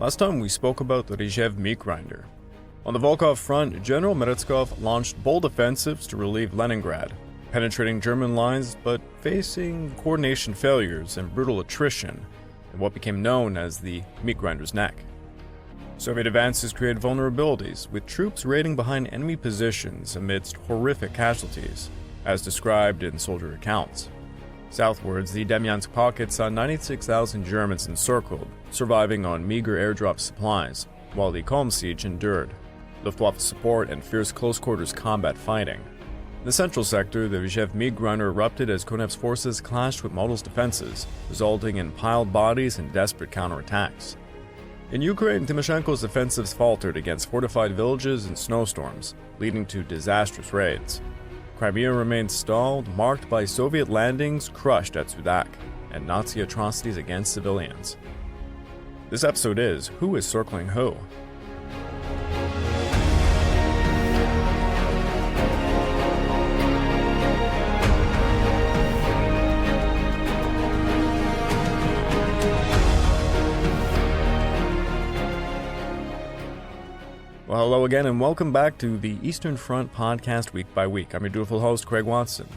Last time we spoke about the Rizhev meat grinder. On the Volkhov front, General Meretskov launched bold offensives to relieve Leningrad, penetrating German lines but facing coordination failures and brutal attrition in what became known as the meat grinder's neck. Soviet advances created vulnerabilities, with troops raiding behind enemy positions amidst horrific casualties, as described in soldier accounts. Southwards, the Demiansk pocket saw 96,000 Germans encircled, surviving on meager airdrop supplies, while the calm siege endured, Luftwaffe support and fierce close-quarters combat fighting. In the central sector, the Rizhev meat grinder erupted as Konev's forces clashed with Model's defenses, resulting in piled bodies and desperate counterattacks. In Ukraine, Tymoshenko's offensives faltered against fortified villages and snowstorms, leading to disastrous raids. Crimea remained stalled, marked by Soviet landings crushed at Sudak and Nazi atrocities against civilians. This episode is Who is Circling Who? Well, hello again and welcome back to the Eastern Front podcast week by week. I'm your dutiful host, Craig Watson.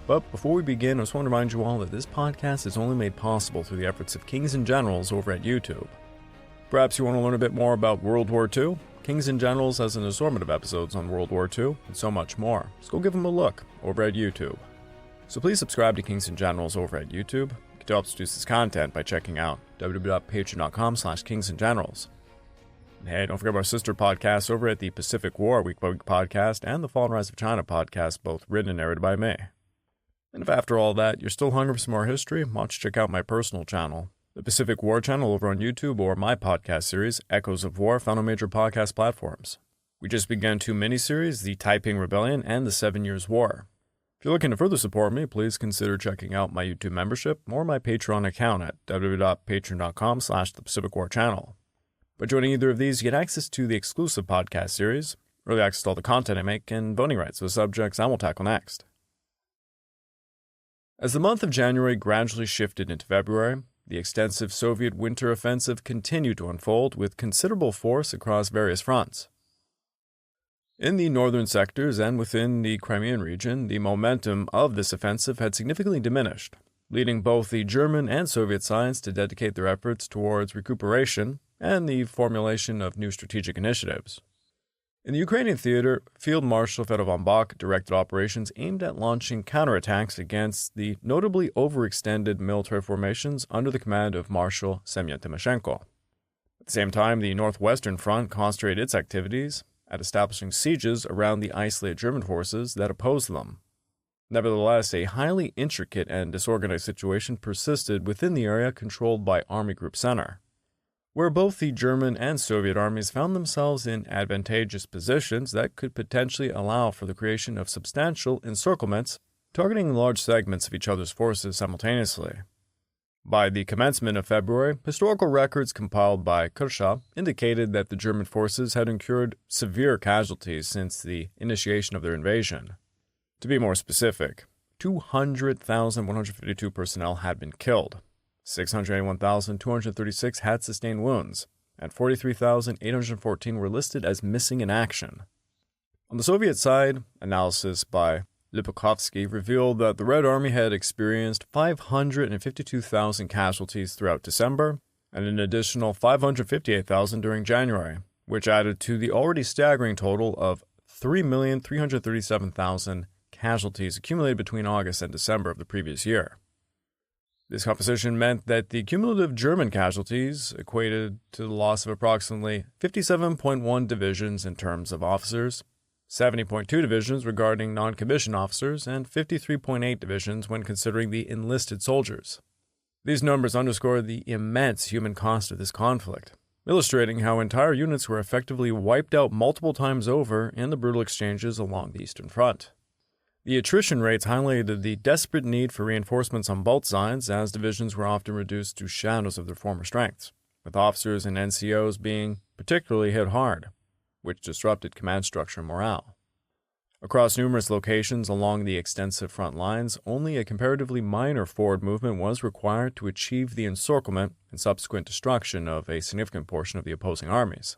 But before we begin, I just want to remind you all that this podcast is only made possible through the efforts of Kings and Generals over at YouTube. Perhaps you want to learn a bit more about World War II? Kings and Generals has an assortment of episodes on World War II and so much more. So go give them a look over at YouTube. So please subscribe to Kings and Generals over at YouTube. You can help produce this content by checking out www.patreon.com/kingsandgenerals. Hey, don't forget our sister podcasts over at the Pacific War Week by Week podcast and the Fall and Rise of China podcast, both written and narrated by me. And if after all that, you're still hungry for some more history, why don't you check out my personal channel, the Pacific War channel over on YouTube, or my podcast series, Echoes of War, found on major podcast platforms. We just began two miniseries, The Taiping Rebellion and The 7 Years' War. If you're looking to further support me, please consider checking out my YouTube membership or my Patreon account at www.patreon.com/thepacificwarchannel. By joining either of these, you get access to the exclusive podcast series, early access to all the content I make, and voting rights for the subjects I will tackle next. As the month of January gradually shifted into February, the extensive Soviet winter offensive continued to unfold with considerable force across various fronts. In the northern sectors and within the Crimean region, the momentum of this offensive had significantly diminished, leading both the German and Soviet sides to dedicate their efforts towards recuperation and the formulation of new strategic initiatives. In the Ukrainian theater, Field Marshal Fedor von Bock directed operations aimed at launching counterattacks against the notably overextended military formations under the command of Marshal Semyon Timoshenko. At the same time, the Northwestern Front concentrated its activities at establishing sieges around the isolated German forces that opposed them. Nevertheless, a highly intricate and disorganized situation persisted within the area controlled by Army Group Center, where both the German and Soviet armies found themselves in advantageous positions that could potentially allow for the creation of substantial encirclements targeting large segments of each other's forces simultaneously. By the commencement of February, historical records compiled by Kershaw indicated that the German forces had incurred severe casualties since the initiation of their invasion. To be more specific, 200,152 personnel had been killed, 681,236 had sustained wounds, and 43,814 were listed as missing in action. On the Soviet side, analysis by Lipokovsky revealed that the Red Army had experienced 552,000 casualties throughout December, and an additional 558,000 during January, which added to the already staggering total of 3,337,000 casualties accumulated between August and December of the previous year. This composition meant that the cumulative German casualties equated to the loss of approximately 57.1 divisions in terms of officers, 70.2 divisions regarding non-commissioned officers, and 53.8 divisions when considering the enlisted soldiers. These numbers underscore the immense human cost of this conflict, illustrating how entire units were effectively wiped out multiple times over in the brutal exchanges along the Eastern Front. The attrition rates highlighted the desperate need for reinforcements on both sides, as divisions were often reduced to shadows of their former strengths, with officers and NCOs being particularly hit hard, which disrupted command structure and morale. Across numerous locations along the extensive front lines, only a comparatively minor forward movement was required to achieve the encirclement and subsequent destruction of a significant portion of the opposing armies.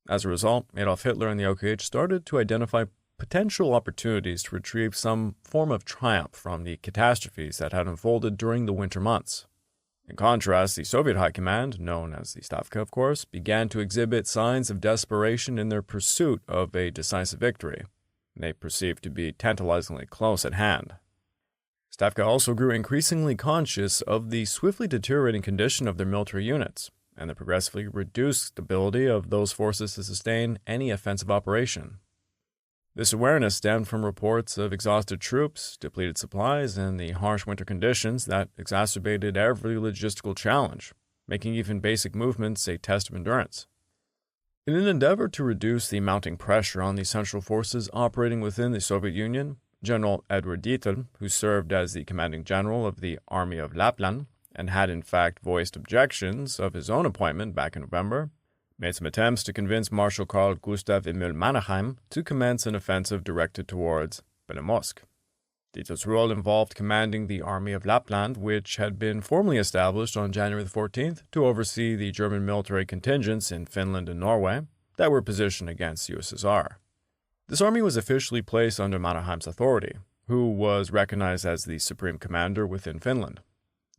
As a result, Adolf Hitler and the OKH started to identify potential opportunities to retrieve some form of triumph from the catastrophes that had unfolded during the winter months. In contrast, the Soviet High Command, known as the Stavka of course, began to exhibit signs of desperation in their pursuit of a decisive victory. They perceived to be tantalizingly close at hand. Stavka also grew increasingly conscious of the swiftly deteriorating condition of their military units, and the progressively reduced ability of those forces to sustain any offensive operation. This awareness stemmed from reports of exhausted troops, depleted supplies, and the harsh winter conditions that exacerbated every logistical challenge, making even basic movements a test of endurance. In an endeavor to reduce the mounting pressure on the central forces operating within the Soviet Union, General Edward Dietl, who served as the commanding general of the Army of Lapland and had in fact voiced objections of his own appointment back in November, made some attempts to convince Marshal Karl Gustav Emil Manahim to commence an offensive directed towards Demiansk. Dietl's role involved commanding the Army of Lapland, which had been formally established on January 14th to oversee the German military contingents in Finland and Norway that were positioned against the USSR. This army was officially placed under Manahim's authority, who was recognized as the supreme commander within Finland.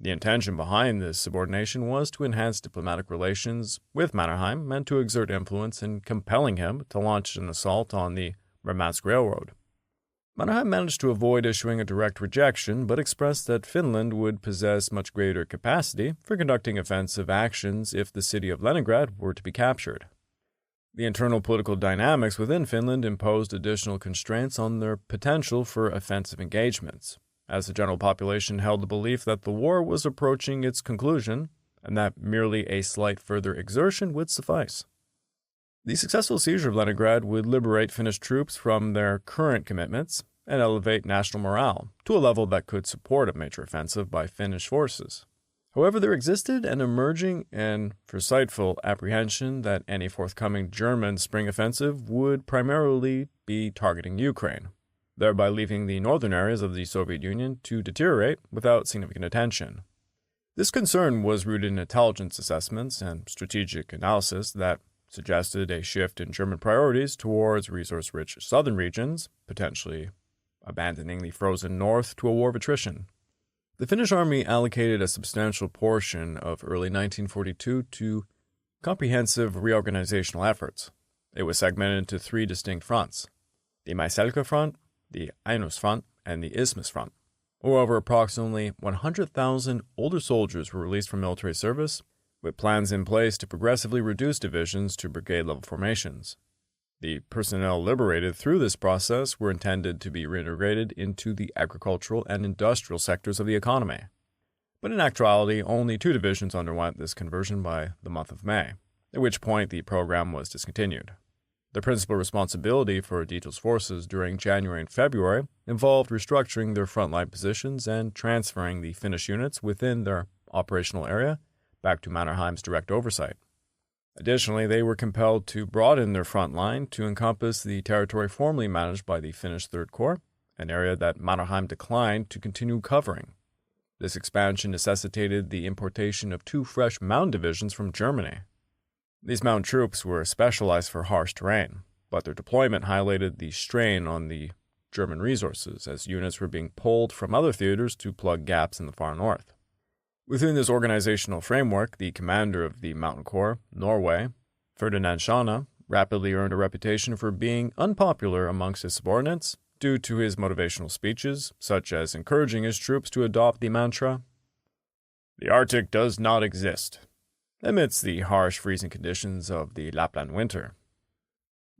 The intention behind this subordination was to enhance diplomatic relations with Manahim and to exert influence in compelling him to launch an assault on the Murmansk Railroad. Manahim managed to avoid issuing a direct rejection, but expressed that Finland would possess much greater capacity for conducting offensive actions if the city of Leningrad were to be captured. The internal political dynamics within Finland imposed additional constraints on their potential for offensive engagements, as the general population held the belief that the war was approaching its conclusion and that merely a slight further exertion would suffice. The successful seizure of Leningrad would liberate Finnish troops from their current commitments and elevate national morale to a level that could support a major offensive by Finnish forces. However, there existed an emerging and foresightful apprehension that any forthcoming German spring offensive would primarily be targeting Ukraine, thereby leaving the northern areas of the Soviet Union to deteriorate without significant attention. This concern was rooted in intelligence assessments and strategic analysis that suggested a shift in German priorities towards resource-rich southern regions, potentially abandoning the frozen north to a war of attrition. The Finnish army allocated a substantial portion of early 1942 to comprehensive reorganizational efforts. It was segmented into three distinct fronts: the Maiselka Front, the Ainus Front, and the Isthmus Front. Moreover, approximately 100,000 older soldiers were released from military service, with plans in place to progressively reduce divisions to brigade-level formations. The personnel liberated through this process were intended to be reintegrated into the agricultural and industrial sectors of the economy. But in actuality, only 2 divisions underwent this conversion by the month of May, at which point the program was discontinued. The principal responsibility for Dietl's forces during January and February involved restructuring their frontline positions and transferring the Finnish units within their operational area back to Mannerheim's direct oversight. Additionally, they were compelled to broaden their front line to encompass the territory formerly managed by the Finnish Third Corps, an area that Mannerheim declined to continue covering. This expansion necessitated the importation of 2 fresh mountain divisions from Germany. These mountain troops were specialized for harsh terrain, but their deployment highlighted the strain on the German resources as units were being pulled from other theaters to plug gaps in the far north. Within this organizational framework, the commander of the Mountain Corps, Norway, Ferdinand Schana, rapidly earned a reputation for being unpopular amongst his subordinates due to his motivational speeches, such as encouraging his troops to adopt the mantra, "The Arctic does not exist," amidst the harsh freezing conditions of the Lapland winter.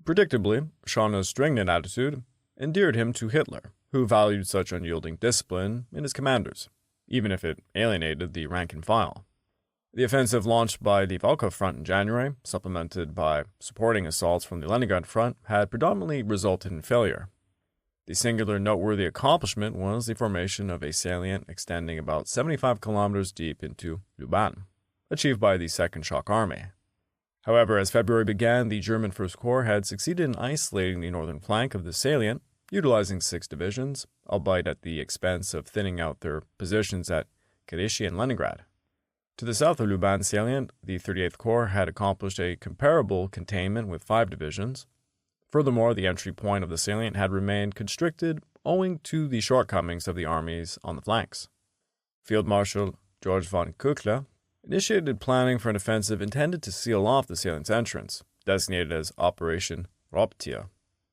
Predictably, Schana's stringent attitude endeared him to Hitler, who valued such unyielding discipline in his commanders, even if it alienated the rank and file. The offensive launched by the Volkhov Front in January, supplemented by supporting assaults from the Leningrad Front, had predominantly resulted in failure. The singular noteworthy accomplishment was the formation of a salient extending about 75 kilometers deep into Luban, achieved by the 2nd Shock Army. However, as February began, the German First Corps had succeeded in isolating the northern flank of the salient utilizing 6 divisions, albeit at the expense of thinning out their positions at Kirishi and Leningrad. To the south of Luban salient, the 38th Corps had accomplished a comparable containment with 5 divisions. Furthermore, the entry point of the salient had remained constricted owing to the shortcomings of the armies on the flanks. Field Marshal George von Kuchler initiated planning for an offensive intended to seal off the salient's entrance, designated as Operation Raubtier.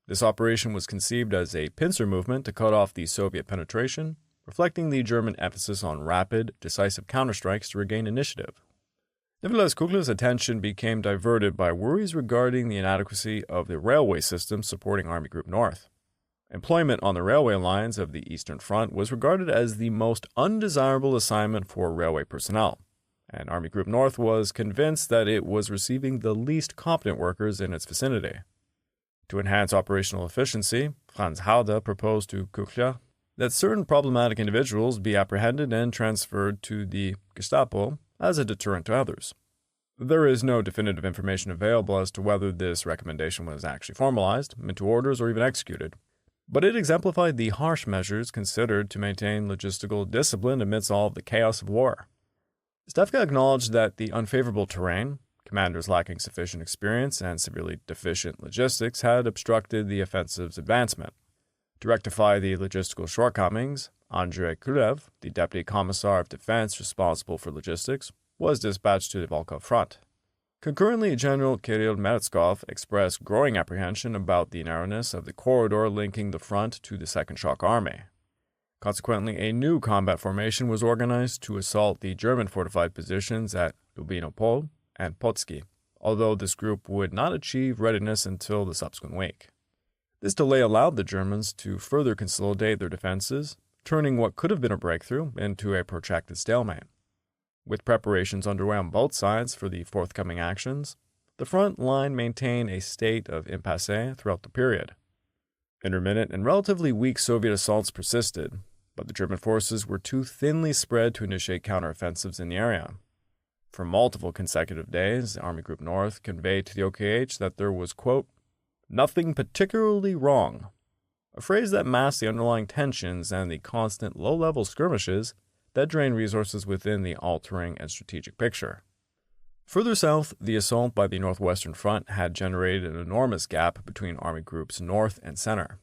This operation was conceived as a pincer movement to cut off the Soviet penetration, reflecting the German emphasis on rapid, decisive counterstrikes to regain initiative. Nevertheless, Kuchler's attention became diverted by worries regarding the inadequacy of the railway system supporting Army Group North. Employment on the railway lines of the Eastern Front was regarded as the most undesirable assignment for railway personnel, and Army Group North was convinced that it was receiving the least competent workers in its vicinity. To enhance operational efficiency, Franz Halder proposed to Kuchler that certain problematic individuals be apprehended and transferred to the Gestapo as a deterrent to others. There is no definitive information available as to whether this recommendation was actually formalized into orders or even executed, but it exemplified the harsh measures considered to maintain logistical discipline amidst all of the chaos of war. Stavka acknowledged that the unfavorable terrain, commanders lacking sufficient experience, and severely deficient logistics had obstructed the offensive's advancement. To rectify the logistical shortcomings, Andrei Kulev, the Deputy Commissar of Defense responsible for logistics, was dispatched to the Volkhov front. Concurrently, General Kirill Meretskov expressed growing apprehension about the narrowness of the corridor linking the front to the Second Shock Army. Consequently, a new combat formation was organized to assault the German fortified positions at Lubinopol and Potsky, although this group would not achieve readiness until the subsequent week. This delay allowed the Germans to further consolidate their defenses, turning what could have been a breakthrough into a protracted stalemate. With preparations underway on both sides for the forthcoming actions, the front line maintained a state of impasse throughout the period. Intermittent and relatively weak Soviet assaults persisted, but the German forces were too thinly spread to initiate counteroffensives in the area. For multiple consecutive days, Army Group North conveyed to the OKH that there was, quote, nothing particularly wrong, a phrase that masked the underlying tensions and the constant low-level skirmishes that drained resources within the altering and strategic picture. Further south, the assault by the Northwestern Front had generated an enormous gap between Army Groups North and Center.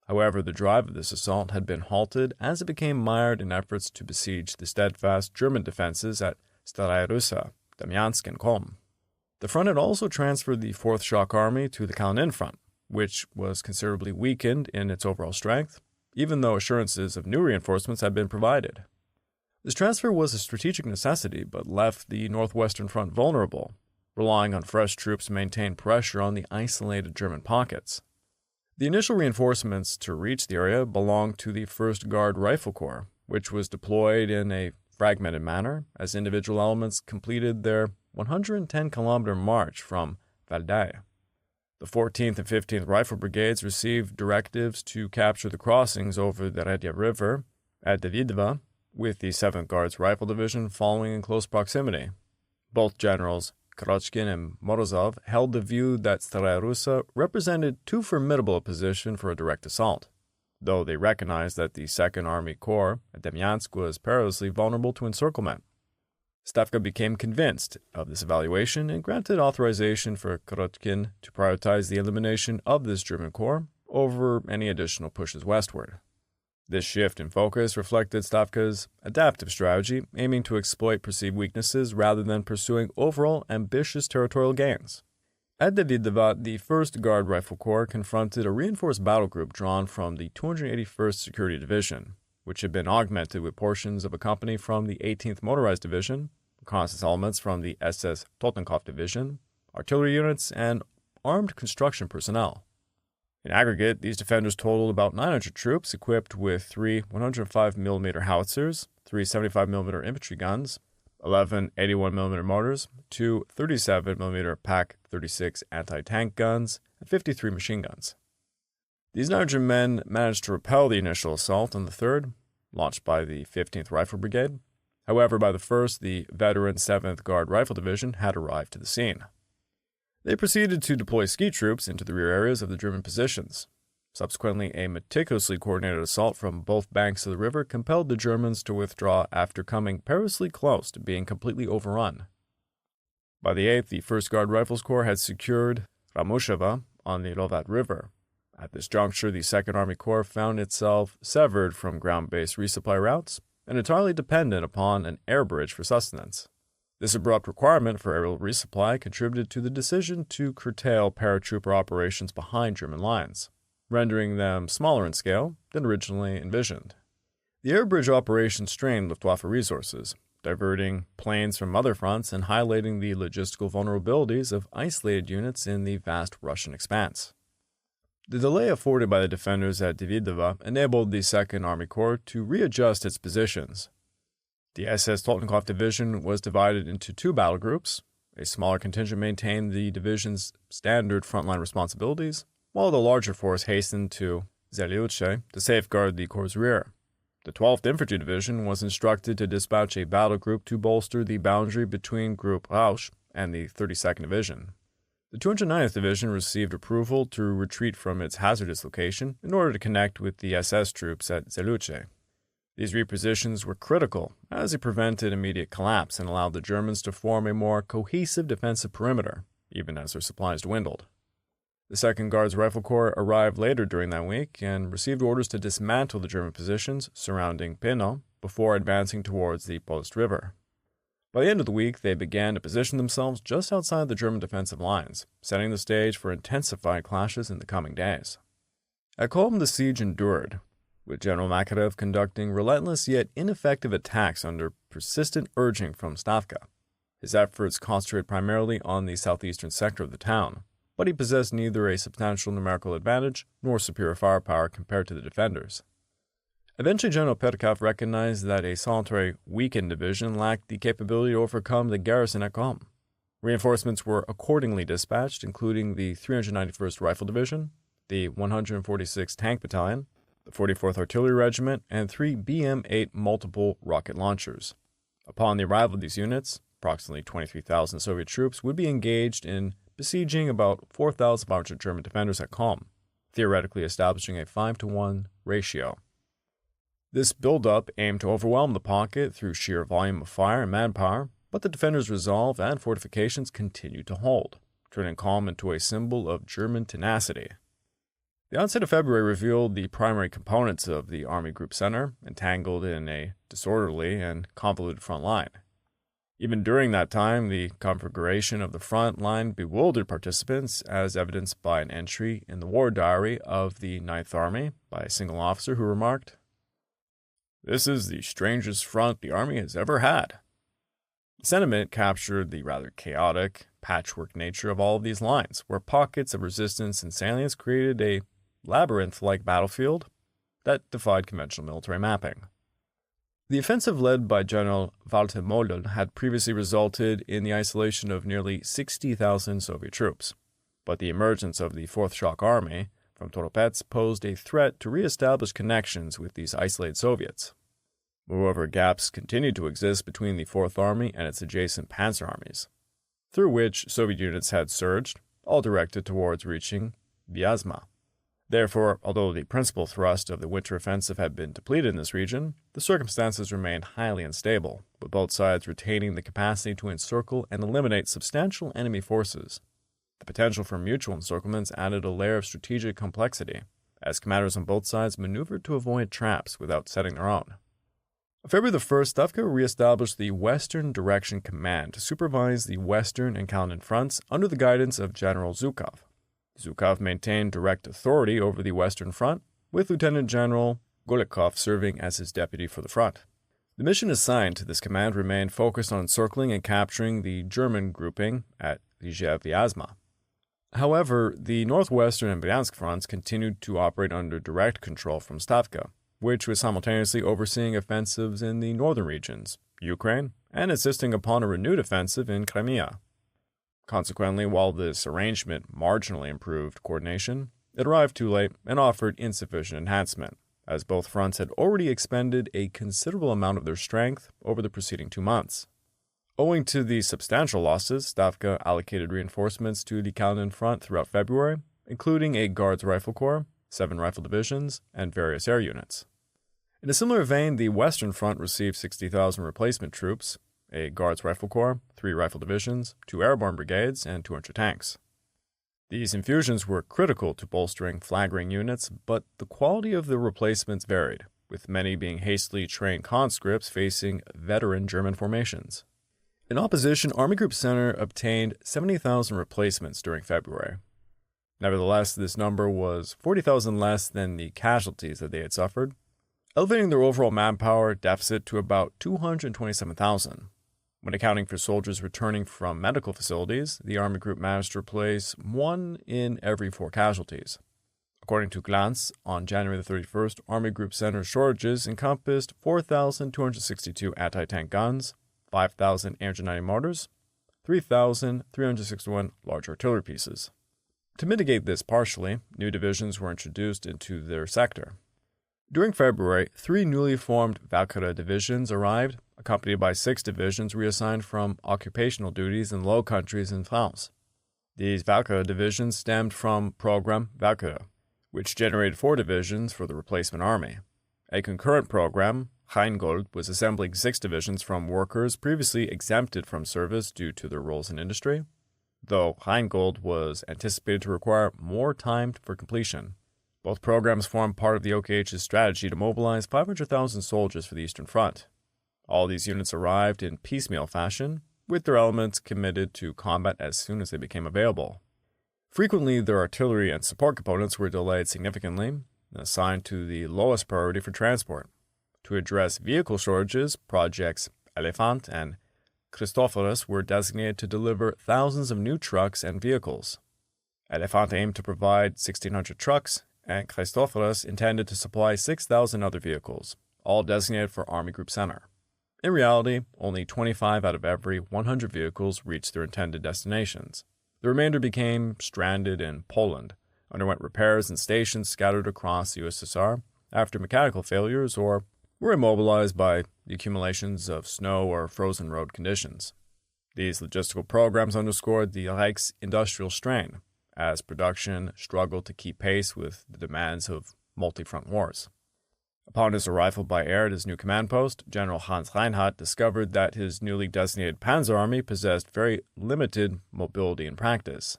However, the drive of this assault had been halted as it became mired in efforts to besiege the steadfast German defenses at Staraya Russa, Demiansk, and Kolm. The front had also transferred the 4th Shock Army to the Kalinin Front, which was considerably weakened in its overall strength, even though assurances of new reinforcements had been provided. This transfer was a strategic necessity, but left the Northwestern Front vulnerable, relying on fresh troops to maintain pressure on the isolated German pockets. The initial reinforcements to reach the area belonged to the 1st Guard Rifle Corps, which was deployed in a fragmented manner as individual elements completed their 110-kilometer march from Valdai. The 14th and 15th Rifle Brigades received directives to capture the crossings over the Redia River at Davidova, with the 7th Guards Rifle Division following in close proximity. Both generals, Korochkin and Morozov, held the view that Staraya Russa represented too formidable a position for a direct assault, though they recognized that the 2nd Army Corps at Demiansk was perilously vulnerable to encirclement. Stavka became convinced of this evaluation and granted authorization for Korochkin to prioritize the elimination of this German corps over any additional pushes westward. This shift in focus reflected Stavka's adaptive strategy, aiming to exploit perceived weaknesses rather than pursuing overall ambitious territorial gains. At Davidova, the 1st Guard Rifle Corps confronted a reinforced battle group drawn from the 281st Security Division, which had been augmented with portions of a company from the 18th Motorized Division, reconnaissance elements from the SS Totenkopf Division, artillery units, and armed construction personnel. In aggregate, these defenders totaled about 900 troops equipped with 3 105mm howitzers, 3 75mm infantry guns, 11 81mm mortars, 2 37mm PaK-36 anti-tank guns, and 53 machine guns. These 900 men managed to repel the initial assault on the 3rd, launched by the 15th Rifle Brigade. However, by the 1st, the veteran 7th Guard Rifle Division had arrived to the scene. They proceeded to deploy ski troops into the rear areas of the German positions. Subsequently, a meticulously coordinated assault from both banks of the river compelled the Germans to withdraw after coming perilously close to being completely overrun. By the 8th, the 1st Guard Rifles Corps had secured Ramusheva on the Lovat River. At this juncture, the 2nd Army Corps found itself severed from ground-based resupply routes and entirely dependent upon an air bridge for sustenance. This abrupt requirement for aerial resupply contributed to the decision to curtail paratrooper operations behind German lines, rendering them smaller in scale than originally envisioned. The air bridge operation strained Luftwaffe resources, diverting planes from other fronts and highlighting the logistical vulnerabilities of isolated units in the vast Russian expanse. The delay afforded by the defenders at Davidova enabled the 2nd Army Corps to readjust its positions. The SS Toltnikov Division was divided into 2 battle groups. A smaller contingent maintained the division's standard frontline responsibilities, while the larger force hastened to Zaliuche to safeguard the Corps' rear. The 12th Infantry Division was instructed to dispatch a battle group to bolster the boundary between Group Rausch and the 32nd Division. The 209th Division received approval to retreat from its hazardous location in order to connect with the SS troops at Zaliuche. These repositions were critical as they prevented immediate collapse and allowed the Germans to form a more cohesive defensive perimeter, even as their supplies dwindled. The 2nd Guards Rifle Corps arrived later during that week and received orders to dismantle the German positions surrounding Pino before advancing towards the Post River. By the end of the week, they began to position themselves just outside the German defensive lines, setting the stage for intensified clashes in the coming days. At Kolm, the siege endured, with General Makarev conducting relentless yet ineffective attacks under persistent urging from Stavka. His efforts concentrated primarily on the southeastern sector of the town, but he possessed neither a substantial numerical advantage nor superior firepower compared to the defenders. Eventually, General Perkov recognized that a solitary weakened division lacked the capability to overcome the garrison at Kolm. Reinforcements were accordingly dispatched, including the 391st Rifle Division, the 146th Tank Battalion, the 44th Artillery Regiment, and 3 BM-8 multiple rocket launchers. Upon the arrival of these units, approximately 23,000 Soviet troops would be engaged in besieging about 4,500 German defenders at Kolm, theoretically establishing a 5-to-1 ratio. This buildup aimed to overwhelm the pocket through sheer volume of fire and manpower, but the defenders' resolve and fortifications continued to hold, turning Kolm into a symbol of German tenacity. The onset of February revealed the primary components of the Army Group Center, entangled in a disorderly and convoluted front line. Even during that time, the configuration of the front line bewildered participants, as evidenced by an entry in the war diary of the 9th Army by a single officer who remarked, "This is the strangest front the Army has ever had." The sentiment captured the rather chaotic, patchwork nature of all of these lines, where pockets of resistance and salience created a labyrinth-like battlefield that defied conventional military mapping. The offensive led by General Walter Model had previously resulted in the isolation of nearly 60,000 Soviet troops, but the emergence of the 4th Shock Army from Toropets posed a threat to re-establish connections with these isolated Soviets. Moreover, gaps continued to exist between the 4th Army and its adjacent panzer armies, through which Soviet units had surged, all directed towards reaching Vyazma. Therefore, although the principal thrust of the winter offensive had been depleted in this region, the circumstances remained highly unstable, with both sides retaining the capacity to encircle and eliminate substantial enemy forces. The potential for mutual encirclements added a layer of strategic complexity, as commanders on both sides maneuvered to avoid traps without setting their own. On February the 1st, Stavka reestablished the Western Direction Command to supervise the Western and Kalinin fronts under the guidance of General Zhukov. Zhukov maintained direct authority over the Western Front, with Lieutenant General Golikov serving as his deputy for the front. The mission assigned to this command remained focused on encircling and capturing the German grouping at Vyazma. However, the Northwestern and Bryansk fronts continued to operate under direct control from Stavka, which was simultaneously overseeing offensives in the northern regions, Ukraine, and insisting upon a renewed offensive in Crimea. Consequently, while this arrangement marginally improved coordination, it arrived too late and offered insufficient enhancement, as both fronts had already expended a considerable amount of their strength over the preceding 2 months. Owing to the substantial losses, Stavka allocated reinforcements to the Kalinin front throughout February, including a Guards Rifle Corps, 7 rifle divisions, and various air units. In a similar vein, the Western Front received 60,000 replacement troops, a Guards Rifle Corps, 3 rifle divisions, 2 airborne brigades, and 200 tanks. These infusions were critical to bolstering flag-ring units, but the quality of the replacements varied, with many being hastily trained conscripts facing veteran German formations. In opposition, Army Group Center obtained 70,000 replacements during February. Nevertheless, this number was 40,000 less than the casualties that they had suffered, elevating their overall manpower deficit to about 227,000. When accounting for soldiers returning from medical facilities, the Army Group managed to replace 1 in every 4 casualties. According to Glantz, on January 31st, Army Group Center shortages encompassed 4,262 anti-tank guns, 5,000 Angel-90 mortars, 3,361 large artillery pieces. To mitigate this partially, new divisions were introduced into their sector. During February, 3 newly formed Valkyrie divisions arrived, accompanied by 6 divisions reassigned from occupational duties in Low Countries in France. These Valkyrie divisions stemmed from Program Valkyrie, which generated 4 divisions for the replacement army. A concurrent program, Rheingold, was assembling 6 divisions from workers previously exempted from service due to their roles in industry, though Rheingold was anticipated to require more time for completion. Both programs formed part of the OKH's strategy to mobilize 500,000 soldiers for the Eastern Front. All these units arrived in piecemeal fashion, with their elements committed to combat as soon as they became available. Frequently, their artillery and support components were delayed significantly and assigned to the lowest priority for transport. To address vehicle shortages, projects Elephant and Christophorus were designated to deliver thousands of new trucks and vehicles. Elephant aimed to provide 1,600 trucks, and Christophorus intended to supply 6,000 other vehicles, all designated for Army Group Center. In reality, only 25 out of every 100 vehicles reached their intended destinations. The remainder became stranded in Poland, underwent repairs in stations scattered across the USSR after mechanical failures, or were immobilized by the accumulations of snow or frozen road conditions. These logistical programs underscored the Reich's industrial strain, as production struggled to keep pace with the demands of multi-front wars. Upon his arrival by air at his new command post, General Hans Reinhardt discovered that his newly designated Panzer Army possessed very limited mobility in practice.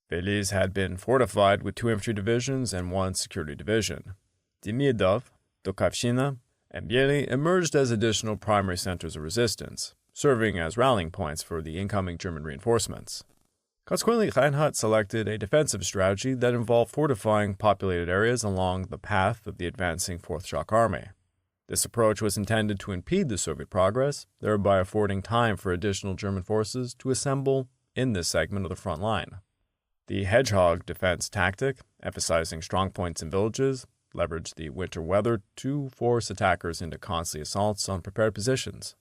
Belize had been fortified with 2 infantry divisions and 1 security division. Demidov, Dokavshina, and Bieli emerged as additional primary centers of resistance, serving as rallying points for the incoming German reinforcements. Consequently, Reinhardt selected a defensive strategy that involved fortifying populated areas along the path of the advancing Fourth Shock Army. This approach was intended to impede the Soviet progress, thereby affording time for additional German forces to assemble in this segment of the front line. The hedgehog defense tactic, emphasizing strong points in villages, leveraged the winter weather to force attackers into costly assaults on prepared positions.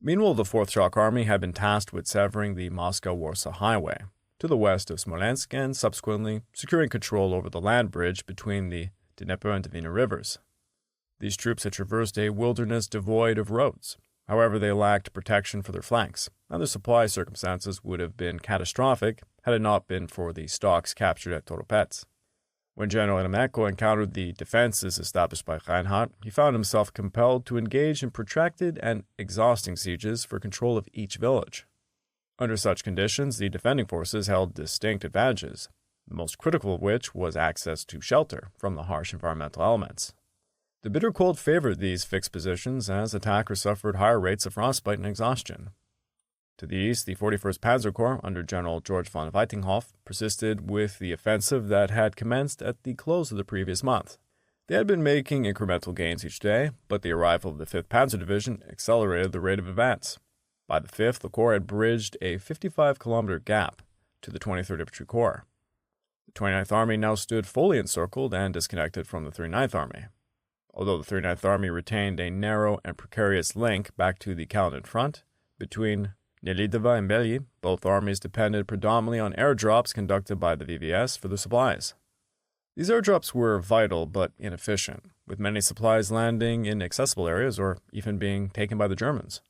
Meanwhile, the Fourth Shock Army had been tasked with severing the Moscow-Warsaw Highway to the west of Smolensk and subsequently securing control over the land bridge between the Dnieper and Dvina rivers. These troops had traversed a wilderness devoid of roads. However, they lacked protection for their flanks, and their supply circumstances would have been catastrophic had it not been for the stocks captured at Toropets. When General Eremenko encountered the defenses established by Reinhardt, he found himself compelled to engage in protracted and exhausting sieges for control of each village. Under such conditions, the defending forces held distinct advantages, the most critical of which was access to shelter from the harsh environmental elements. The bitter cold favored these fixed positions as attackers suffered higher rates of frostbite and exhaustion. To the east, the 41st Panzer Corps, under General George von Weitinghoff, persisted with the offensive that had commenced at the close of the previous month. They had been making incremental gains each day, but the arrival of the 5th Panzer Division accelerated the rate of advance. By the 5th, the Corps had bridged a 55-kilometer gap to the 23rd Infantry Corps. The 29th Army now stood fully encircled and disconnected from the 39th Army. Although the 39th Army retained a narrow and precarious link back to the Caledon front, between Nelidova and Bely, both armies depended predominantly on airdrops conducted by the VVS for their supplies. These airdrops were vital but inefficient, with many supplies landing in accessible areas or even being taken by the Germans.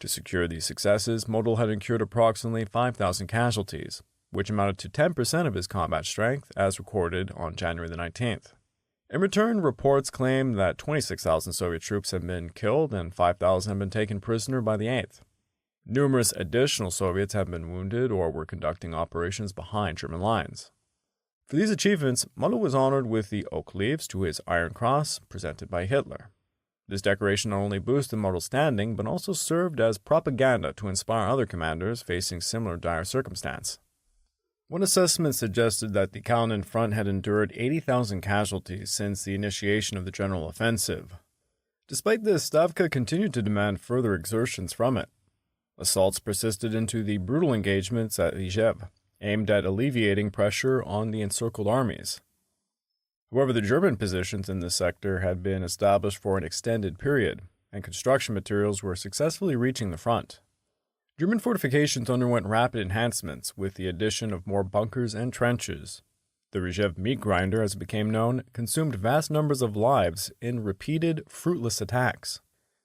To secure these successes, Model had incurred approximately 5,000 casualties, which amounted to 10% of his combat strength as recorded on January the 19th. In return, reports claim that 26,000 Soviet troops had been killed and 5,000 had been taken prisoner by the 8th. Numerous additional Soviets had been wounded or were conducting operations behind German lines. For these achievements, Model was honored with the Oak Leaves to his Iron Cross, presented by Hitler. This decoration not only boosted Model's standing, but also served as propaganda to inspire other commanders facing similar dire circumstance. One assessment suggested that the Kalinin front had endured 80,000 casualties since the initiation of the general offensive. Despite this, Stavka continued to demand further exertions from it. Assaults persisted into the brutal engagements at Ljev, aimed at alleviating pressure on the encircled armies. However, the German positions in this sector had been established for an extended period, and construction materials were successfully reaching the front. German fortifications underwent rapid enhancements with the addition of more bunkers and trenches. The Rzhev meat grinder, as it became known, consumed vast numbers of lives in repeated, fruitless attacks,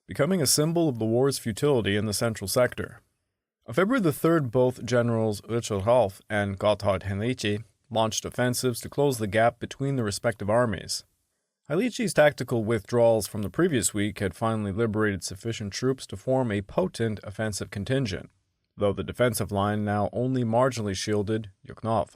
becoming a symbol of the war's futility in the central sector. On February the 3rd, both generals Zhukov and Gotthard Henrici launched offensives to close the gap between the respective armies. Henrici's tactical withdrawals from the previous week had finally liberated sufficient troops to form a potent offensive contingent, though the defensive line now only marginally shielded Yukhnov.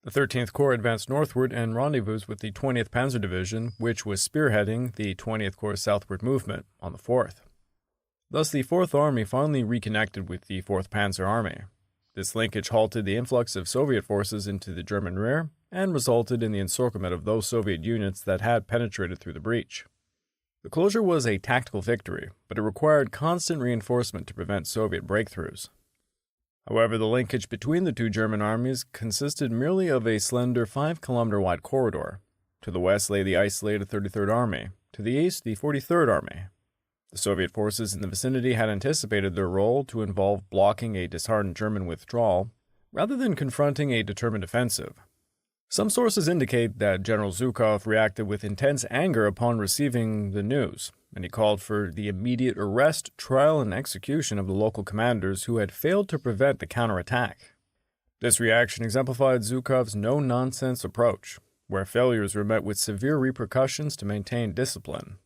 The 13th Corps advanced northward and rendezvoused with the 20th Panzer Division, which was spearheading the 20th Corps' southward movement on the 4th. Thus, the 4th Army finally reconnected with the 4th Panzer Army. This linkage halted the influx of Soviet forces into the German rear and resulted in the encirclement of those Soviet units that had penetrated through the breach. The closure was a tactical victory, but it required constant reinforcement to prevent Soviet breakthroughs. However, the linkage between the two German armies consisted merely of a slender 5-kilometer wide corridor. To the west lay the isolated 33rd Army, to the east the 43rd Army. The Soviet forces in the vicinity had anticipated their role to involve blocking a disheartened German withdrawal, rather than confronting a determined offensive. Some sources indicate that General Zhukov reacted with intense anger upon receiving the news, and he called for the immediate arrest, trial, and execution of the local commanders who had failed to prevent the counterattack. This reaction exemplified Zhukov's no-nonsense approach, where failures were met with severe repercussions to maintain discipline.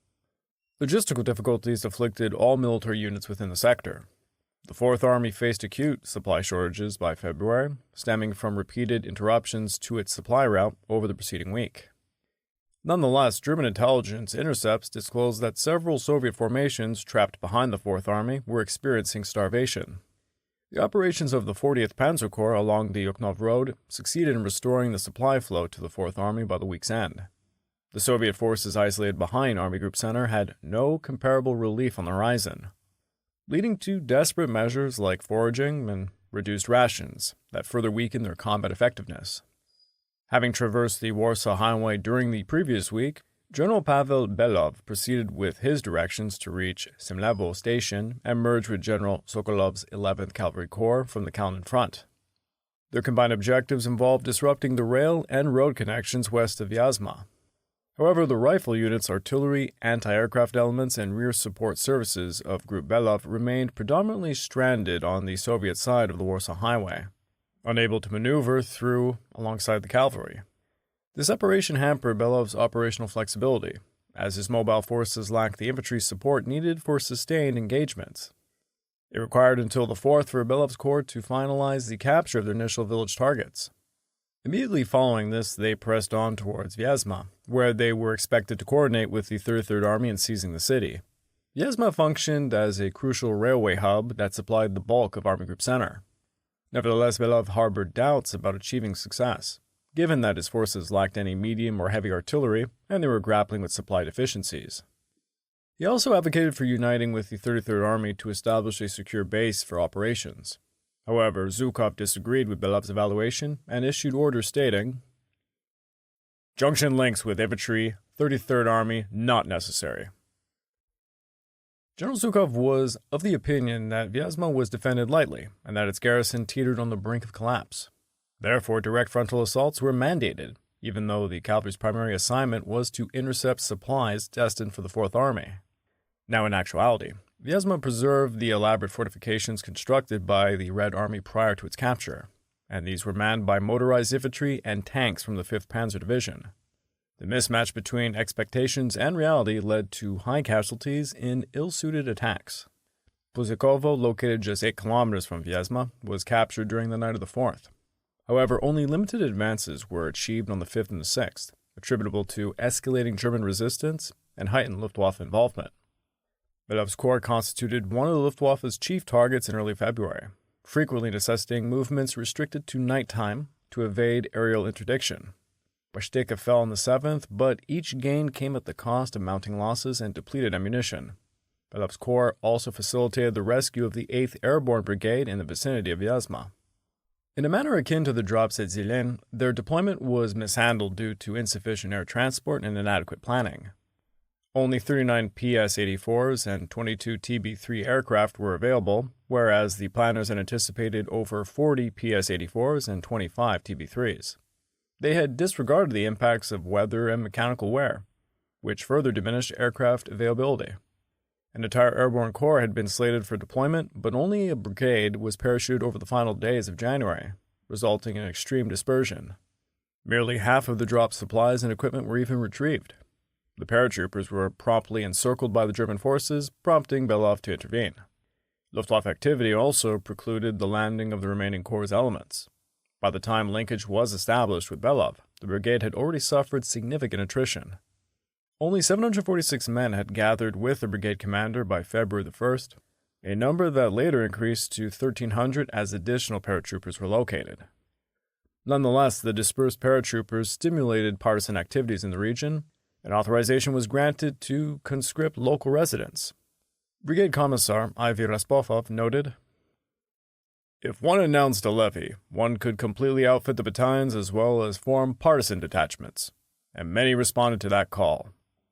Logistical difficulties afflicted all military units within the sector. The 4th Army faced acute supply shortages by February, stemming from repeated interruptions to its supply route over the preceding week. Nonetheless, German intelligence intercepts disclosed that several Soviet formations trapped behind the 4th Army were experiencing starvation. The operations of the 40th Panzer Corps along the Yukhnov Road succeeded in restoring the supply flow to the 4th Army by the week's end. The Soviet forces isolated behind Army Group Center had no comparable relief on the horizon, leading to desperate measures like foraging and reduced rations that further weakened their combat effectiveness. Having traversed the Warsaw Highway during the previous week, General Pavel Belov proceeded with his directions to reach Semlevo Station and merge with General Sokolov's 11th Cavalry Corps from the Kalinin front. Their combined objectives involved disrupting the rail and road connections west of Vyazma. However, the rifle units, artillery, anti-aircraft elements, and rear support services of Group Belov remained predominantly stranded on the Soviet side of the Warsaw Highway, unable to maneuver through alongside the cavalry. This operation hampered Belov's operational flexibility, as his mobile forces lacked the infantry support needed for sustained engagements. It required until the 4th for Belov's Corps to finalize the capture of their initial village targets. Immediately following this, they pressed on towards Vyazma, where they were expected to coordinate with the 33rd Army in seizing the city. Vyazma functioned as a crucial railway hub that supplied the bulk of Army Group Center. Nevertheless, Belov harbored doubts about achieving success, given that his forces lacked any medium or heavy artillery and they were grappling with supply deficiencies. He also advocated for uniting with the 33rd Army to establish a secure base for operations. However, Zhukov disagreed with Belov's evaluation and issued orders stating, "Junction links with infantry, 33rd Army not necessary." General Zhukov was of the opinion that Vyazma was defended lightly and that its garrison teetered on the brink of collapse. Therefore, direct frontal assaults were mandated, even though the cavalry's primary assignment was to intercept supplies destined for the 4th Army. Now, in actuality, Vyazma preserved the elaborate fortifications constructed by the Red Army prior to its capture, and these were manned by motorized infantry and tanks from the 5th Panzer Division. The mismatch between expectations and reality led to high casualties in ill-suited attacks. Puzikovo, located just 8 kilometers from Vyazma, was captured during the night of the 4th. However, only limited advances were achieved on the 5th and the 6th, attributable to escalating German resistance and heightened Luftwaffe involvement. Belov's corps constituted one of the Luftwaffe's chief targets in early February, frequently necessitating movements restricted to nighttime to evade aerial interdiction. Bashtika fell on the 7th, but each gain came at the cost of mounting losses and depleted ammunition. Belov's corps also facilitated the rescue of the 8th Airborne Brigade in the vicinity of Vyazma. In a manner akin to the drops at Zilin, their deployment was mishandled due to insufficient air transport and inadequate planning. Only 39 PS-84s and 22 TB-3 aircraft were available, whereas the planners had anticipated over 40 PS-84s and 25 TB-3s. They had disregarded the impacts of weather and mechanical wear, which further diminished aircraft availability. An entire airborne corps had been slated for deployment, but only a brigade was parachuted over the final days of January, resulting in extreme dispersion. Merely half of the dropped supplies and equipment were even retrieved. The paratroopers were promptly encircled by the German forces, prompting Belov to intervene. Luftwaffe activity also precluded the landing of the remaining corps' elements. By the time linkage was established with Belov, the brigade had already suffered significant attrition. Only 746 men had gathered with the brigade commander by February the 1st, a number that later increased to 1,300 as additional paratroopers were located. Nonetheless, the dispersed paratroopers stimulated partisan activities in the region, and authorization was granted to conscript local residents. Brigade Commissar Ivy Raspofov noted, "If one announced a levy, one could completely outfit the battalions as well as form partisan detachments, and many responded to that call.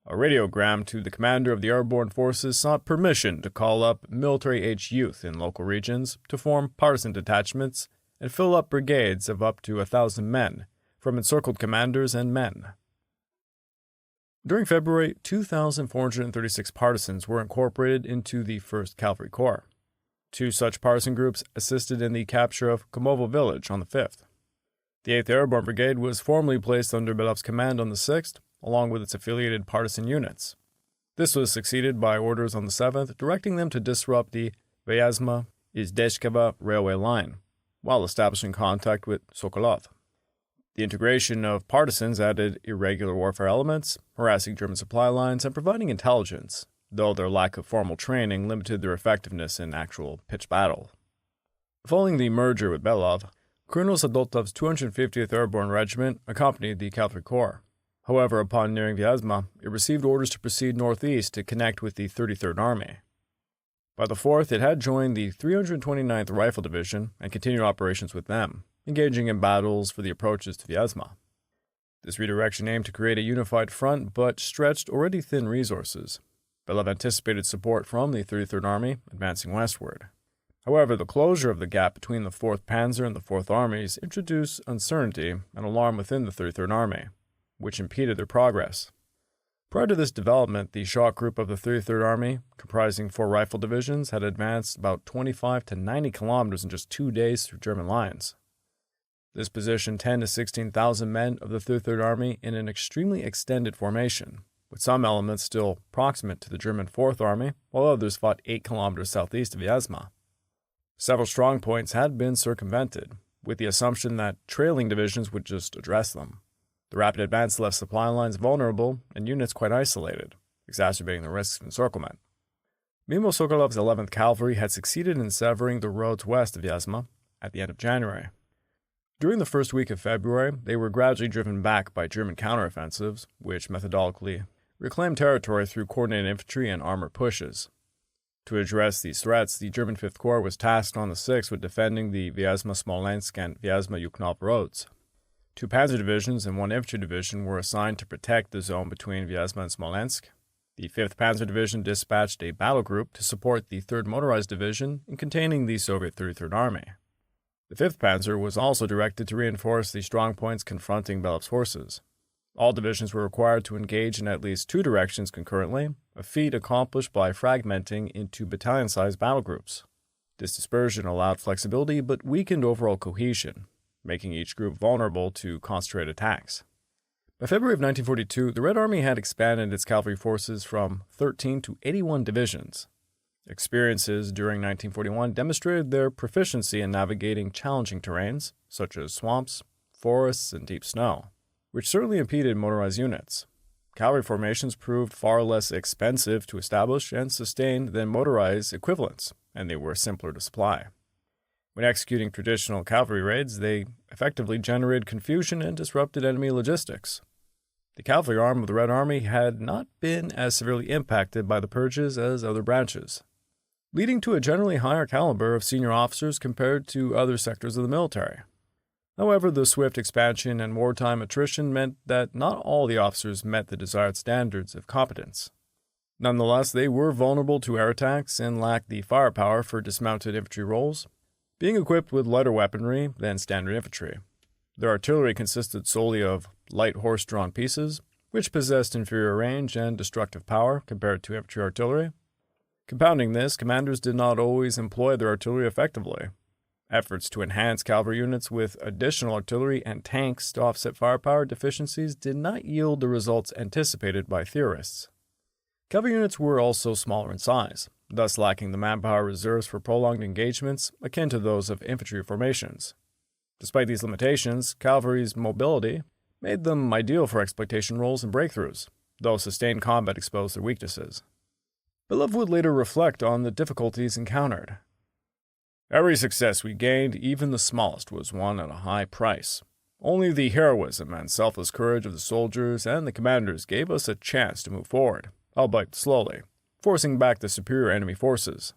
A radiogram to the commander of the airborne forces sought permission to call up military-aged youth in local regions to form partisan detachments and fill up brigades of up to 1,000 men from encircled commanders and men." During February, 2,436 partisans were incorporated into the 1st Cavalry Corps. 2 such partisan groups assisted in the capture of Komovo village on the 5th. The 8th Airborne Brigade was formally placed under Belov's command on the 6th, along with its affiliated partisan units. This was succeeded by orders on the 7th, directing them to disrupt the Vyazma-Izdeshkova railway line, while establishing contact with Sokolov. The integration of partisans added irregular warfare elements, harassing German supply lines, and providing intelligence, though their lack of formal training limited their effectiveness in actual pitched battle. Following the merger with Belov, Colonel Sadotov's 250th Airborne Regiment accompanied the Cavalry Corps. However, upon nearing Vyazma, it received orders to proceed northeast to connect with the 33rd Army. By the 4th, it had joined the 329th Rifle Division and continued operations with them, engaging in battles for the approaches to Vyazma. This redirection aimed to create a unified front, but stretched already thin resources. Belov anticipated support from the 33rd Army, advancing westward. However, the closure of the gap between the 4th Panzer and the 4th Armies introduced uncertainty and alarm within the 33rd Army, which impeded their progress. Prior to this development, the shock group of the 33rd Army, comprising 4 rifle divisions, had advanced about 25 to 90 kilometers in just 2 days through German lines. This positioned 10 to 16,000 men of the 33rd Army in an extremely extended formation, with some elements still proximate to the German 4th Army, while others fought 8 kilometers southeast of Vyazma. Several strong points had been circumvented, with the assumption that trailing divisions would just address them. The rapid advance left supply lines vulnerable and units quite isolated, exacerbating the risks of encirclement. Meanwhile, Sokolov's 11th Cavalry had succeeded in severing the roads west of Vyazma at the end of January. During the first week of February, they were gradually driven back by German counteroffensives, which methodically reclaimed territory through coordinated infantry and armored pushes. To address these threats, the German 5th Corps was tasked on the 6th with defending the Vyazma-Smolensk and Vyazma-Yukhnov roads. 2 panzer divisions and 1 infantry division were assigned to protect the zone between Vyazma and Smolensk. The 5th Panzer Division dispatched a battle group to support the 3rd Motorized Division in containing the Soviet 33rd Army. The 5th Panzer was also directed to reinforce the strong points confronting Belov's forces. All divisions were required to engage in at least 2 directions concurrently, a feat accomplished by fragmenting into battalion-sized battle groups. This dispersion allowed flexibility but weakened overall cohesion, making each group vulnerable to concentrated attacks. By February of 1942, the Red Army had expanded its cavalry forces from 13 to 81 divisions. Experiences during 1941 demonstrated their proficiency in navigating challenging terrains, such as swamps, forests, and deep snow, which certainly impeded motorized units. Cavalry formations proved far less expensive to establish and sustain than motorized equivalents, and they were simpler to supply. When executing traditional cavalry raids, they effectively generated confusion and disrupted enemy logistics. The cavalry arm of the Red Army had not been as severely impacted by the purges as other branches, leading to a generally higher caliber of senior officers compared to other sectors of the military. However, the swift expansion and wartime attrition meant that not all the officers met the desired standards of competence. Nonetheless, they were vulnerable to air attacks and lacked the firepower for dismounted infantry roles, being equipped with lighter weaponry than standard infantry. Their artillery consisted solely of light horse-drawn pieces, which possessed inferior range and destructive power compared to infantry artillery. Compounding this, commanders did not always employ their artillery effectively. Efforts to enhance cavalry units with additional artillery and tanks to offset firepower deficiencies did not yield the results anticipated by theorists. Cavalry units were also smaller in size, thus lacking the manpower reserves for prolonged engagements akin to those of infantry formations. Despite these limitations, cavalry's mobility made them ideal for exploitation roles and breakthroughs, though sustained combat exposed their weaknesses. Belov would later reflect on the difficulties encountered. Every success we gained, even the smallest, was won at a high price. Only the heroism and selfless courage of the soldiers and the commanders gave us a chance to move forward, albeit slowly, forcing back the superior enemy forces.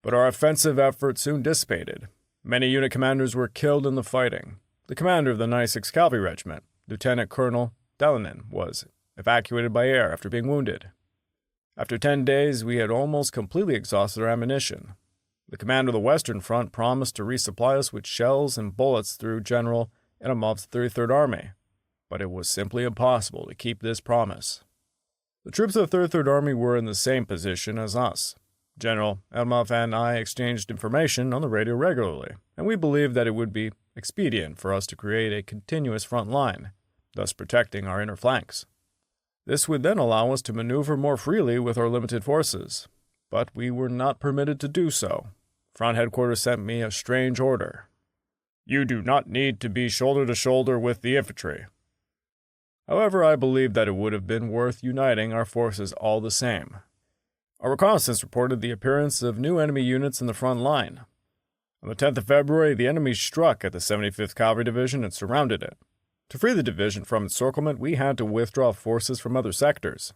But our offensive effort soon dissipated. Many unit commanders were killed in the fighting. The commander of the 96th Cavalry Regiment, Lieutenant Colonel Damian, was evacuated by air after being wounded. After 10 days, we had almost completely exhausted our ammunition. The commander of the Western Front promised to resupply us with shells and bullets through General Adamov's 33rd Army, but it was simply impossible to keep this promise. The troops of the 33rd Army were in the same position as us. General Adamov and I exchanged information on the radio regularly, and we believed that it would be expedient for us to create a continuous front line, thus protecting our inner flanks. This would then allow us to maneuver more freely with our limited forces, but we were not permitted to do so. Front headquarters sent me a strange order. You do not need to be shoulder to shoulder with the infantry. However, I believe that it would have been worth uniting our forces all the same. Our reconnaissance reported the appearance of new enemy units in the front line. On the 10th of February, the enemy struck at the 75th Cavalry Division and surrounded it. To free the division from encirclement, we had to withdraw forces from other sectors.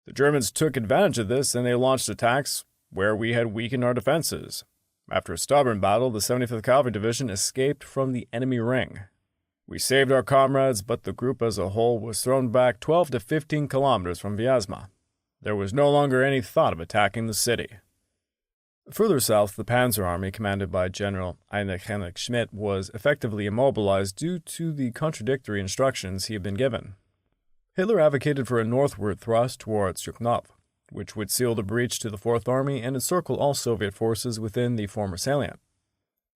The Germans took advantage of this and they launched attacks where we had weakened our defenses. After a stubborn battle, the 75th Cavalry Division escaped from the enemy ring. We saved our comrades, but the group as a whole was thrown back 12 to 15 kilometers from Vyazma. There was no longer any thought of attacking the city. Further south, the Panzer Army, commanded by General Heinrich Schmidt, was effectively immobilized due to the contradictory instructions he had been given. Hitler advocated for a northward thrust towards Zhukov, which would seal the breach to the Fourth Army and encircle all Soviet forces within the former salient.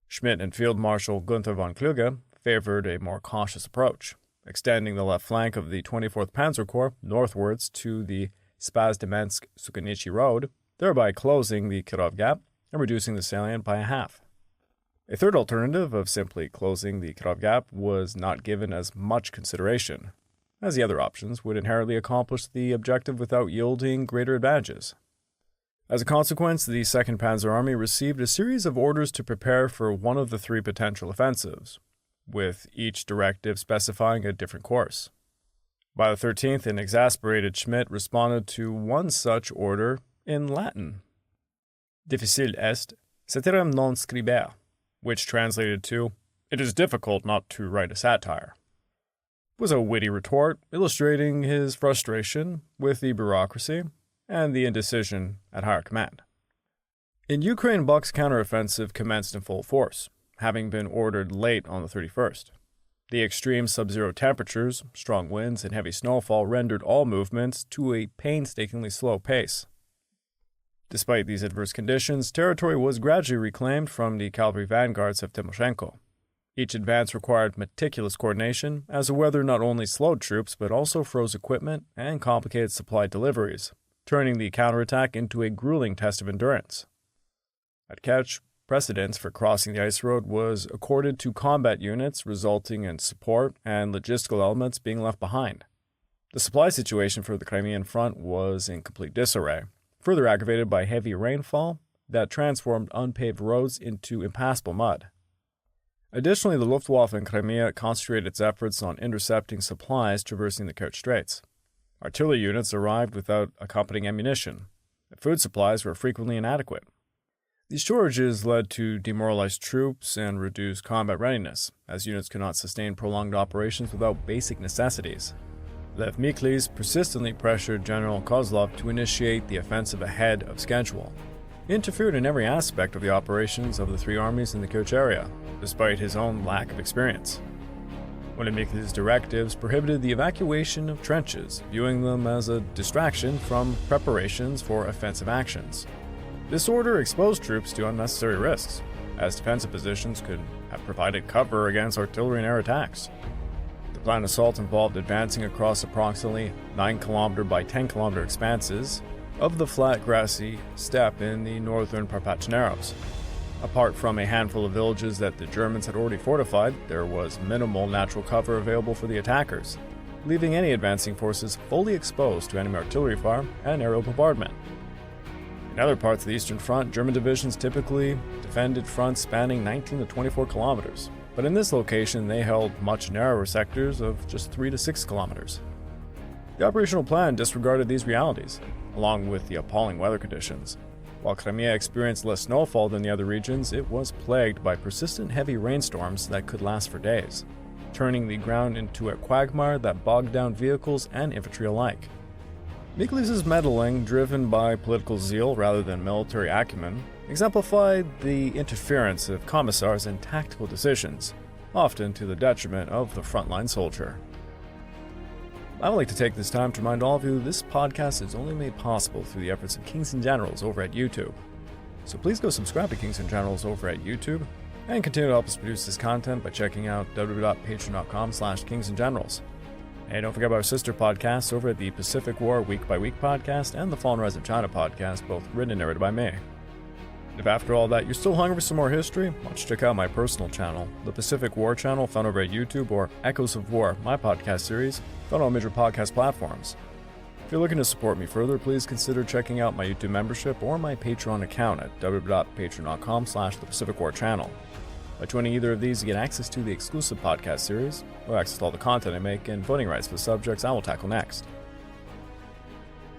Schmidt and Field Marshal Gunther von Kluge favored a more cautious approach, extending the left flank of the 24th Panzer Corps northwards to the Spaz-Demensk-Sukanichi Road, thereby closing the Kirov Gap and reducing the salient by a half. A third alternative of simply closing the Kirov Gap was not given as much consideration, as the other options would inherently accomplish the objective without yielding greater advantages. As a consequence, the 2nd Panzer Army received a series of orders to prepare for one of the 3 potential offensives, with each directive specifying a different course. By the 13th, an exasperated Schmidt responded to one such order in Latin. Difficile est, ceterum non scriber, which translated to, "It is difficult not to write a satire." It was a witty retort, illustrating his frustration with the bureaucracy and the indecision at higher command. In Ukraine, Buck's counteroffensive commenced in full force, having been ordered late on the 31st. The extreme sub-zero temperatures, strong winds, and heavy snowfall rendered all movements to a painstakingly slow pace. Despite these adverse conditions, territory was gradually reclaimed from the cavalry vanguards of Timoshenko. Each advance required meticulous coordination, as the weather not only slowed troops but also froze equipment and complicated supply deliveries, turning the counterattack into a grueling test of endurance. At Kerch, precedence for crossing the ice road was accorded to combat units, resulting in support and logistical elements being left behind. The supply situation for the Crimean front was in complete disarray, further aggravated by heavy rainfall that transformed unpaved roads into impassable mud. Additionally, the Luftwaffe in Crimea concentrated its efforts on intercepting supplies traversing the Kerch Straits. Artillery units arrived without accompanying ammunition, and food supplies were frequently inadequate. These shortages led to demoralized troops and reduced combat readiness, as units could not sustain prolonged operations without basic necessities. Lev Miklis persistently pressured General Kozlov to initiate the offensive ahead of schedule. He interfered in every aspect of the operations of the three armies in the Kerch area, despite his own lack of experience. One of Miklis' directives prohibited the evacuation of trenches, viewing them as a distraction from preparations for offensive actions. This order exposed troops to unnecessary risks, as defensive positions could have provided cover against artillery and air attacks. The planned assault involved advancing across approximately 9-kilometer by 10-kilometer expanses of the flat grassy steppe in the northern Parpatchnarevs. Apart from a handful of villages that the Germans had already fortified, there was minimal natural cover available for the attackers, leaving any advancing forces fully exposed to enemy artillery fire and aerial bombardment. In other parts of the Eastern Front, German divisions typically defended fronts spanning 19 to 24 kilometers, but in this location they held much narrower sectors of just 3 to 6 kilometers. The operational plan disregarded these realities, along with the appalling weather conditions. While Crimea experienced less snowfall than the other regions, it was plagued by persistent heavy rainstorms that could last for days, turning the ground into a quagmire that bogged down vehicles and infantry alike. Miklis' meddling, driven by political zeal rather than military acumen, exemplified the interference of commissars in tactical decisions, often to the detriment of the frontline soldier. I would like to take this time to remind all of you this podcast is only made possible through the efforts of Kings and Generals over at YouTube. So please go subscribe to Kings and Generals over at YouTube, and continue to help us produce this content by checking out www.patreon.com/kingsandgenerals. And don't forget about our sister podcasts over at the Pacific War Week by Week podcast and the Fallen Rise of China podcast, both written and narrated by me. If after all that you're still hungry for some more history, why don't you check out my personal channel, the Pacific War channel found over at YouTube, or Echoes of War, my podcast series, found on major podcast platforms. If you're looking to support me further, please consider checking out my YouTube membership or my Patreon account at www.patreon.com/the Pacific War channel. By joining either of these, you get access to the exclusive podcast series, or access to all the content I make, and voting rights for the subjects I will tackle next.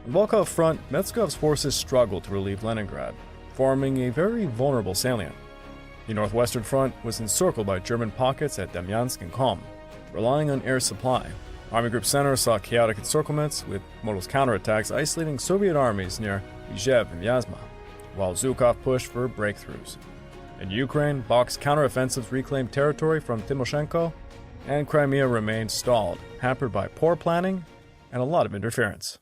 On the Volkhov front, Metskov's forces struggled to relieve Leningrad, forming a very vulnerable salient. The northwestern front was encircled by German pockets at Demiansk and Kom, relying on air supply. Army Group Center saw chaotic encirclements, with Modul's counterattacks isolating Soviet armies near Izhev and Vyazma, while Zhukov pushed for breakthroughs. In Ukraine, Box's counteroffensives reclaimed territory from Timoshenko, and Crimea remained stalled, hampered by poor planning and a lot of interference.